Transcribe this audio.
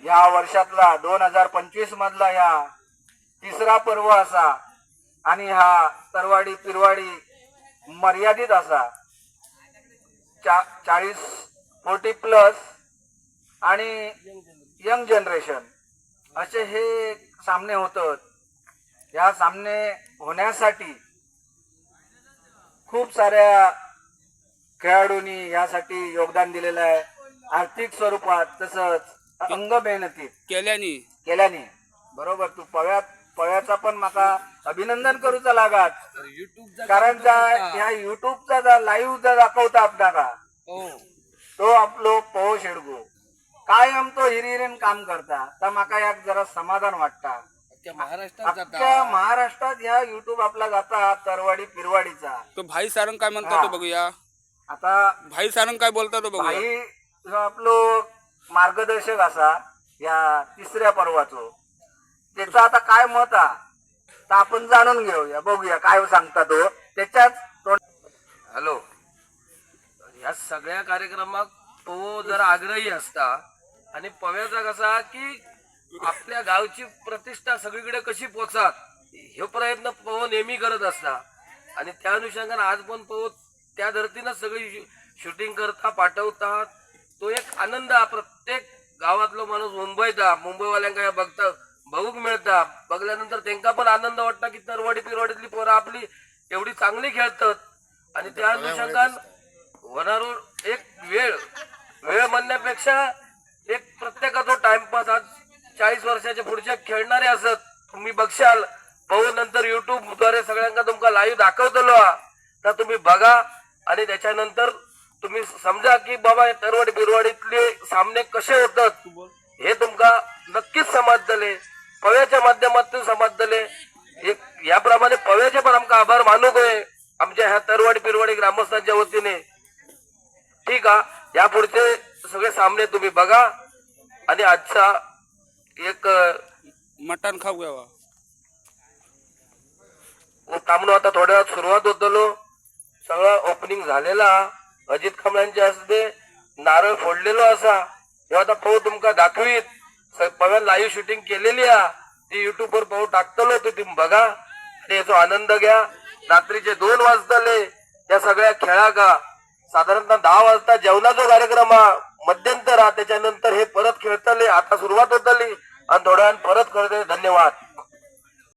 या वर्षातला 2025 मधला या तिसरा पर्व असा आणि हा तरवाडी पिरवाडी मर्यादित असा 40+ आणि यंग जनरेशन असे हे सामने होतात. या सामने होण्यासाठी खूप साऱ्या खेळाडूंनी यासाठी योगदान दिलेलं आहे. आर्थिक स्वरूपात तसंच अंग मेहनतीत केल्याने बरोबर. तू पव्याचा पण माका अभिनंदन करूचा लागात, कारण ह्या युट्यूबचा लाईव्ह जर दाखवता आपल्याला तो आपलो पव शेडगो कायम तो हिरिरीन काम करता, तर माका याक जरा समाधान वाटता. अख्ख्या महाराष्ट्रात या युट्यूब आपला जाता तरवाडी पिरवाडीचा. तो भाई सारंग काय म्हणता तो बघूया. आता भाई सारंग काय बोलता तो बघूया. भाई जो आपलो मार्गदर्शक असा या तिसऱ्या पर्वाचो, त्याचं आता काय मत हा तर आपण जाणून घेऊया, बघूया काय सांगता तो त्याच्याच. हॅलो, या सगळ्या कार्यक्रमात तो जरा आग्रही असता आणि पव्याचा कसा की आपल्या गावची प्रतिष्ठा सगळीकडे कशी पोचात हे प्रयत्न पव नेहमी करत असता. आणि त्या अनुषंगाने आज पण पव त्या धर्तीनं सगळी शूटिंग करता पाठवतात. तो एक आनंद प्रत्येक गावातलो माणूस मुंबईवाल्यांका बघता बघूक मिळता. बघल्यानंतर त्यांना पण आनंद वाटता की तरवाडी पिरवाडीतली पोरं आपली एवढी चांगली खेळतात. आणि त्या अनुषंगान होणारो एक वेळ म्हणण्यापेक्षा एक प्रत्येकाचा टाइमपास. आज 40 वर्षाच्या पुढच्या खेळणारे असत तुम्ही बघशाल पाहून नंतर युट्यूब द्वारे सगळ्यांना तुमका लाईव्ह दाखवतलो तर तुम्ही बघा आणि त्याच्यानंतर तुम्ही समजा की बाबा तरवाडी बिरवाडीतले सामने कसे होतात हे तुमका नक्कीच समजले. पव्याच्या माध्यमातून समजले. एक याप्रमाणे पव्याचे पण आमका आभार मानूक होय आमच्या ह्या तरवाडी पिरवाडी ग्रामस्थांच्या वतीने. ठीक आहे, या पुढचे सगळे सामने तुम्ही बघा आणि आजचा एक मटण खाऊ घ्यावा. थांबलो आता थोड्या वेळात सुरुवात होतलो. सगळं ओपनिंग झालेला. अजित कांबळ्यांचे असते नारळ फोडलेलो असा. जेव्हा आता पाहू तुमका दाखवीत. पव्यान लाईव्ह शूटिंग केलेली आहे ती युट्यूब वर पाहू टाकतलो, ते तुम्ही बघा आणि याचा आनंद घ्या. रात्रीचे 2 वाजताले या सगळ्या खेळा का साधारणतः 10 वाजता जेवणाचा कार्यक्रम मध्यंतर त्याच्यानंतर हे परत खेळतले. आता सुरुवात होतली आणि थोड्या वेळाने परत खेळतले. धन्यवाद.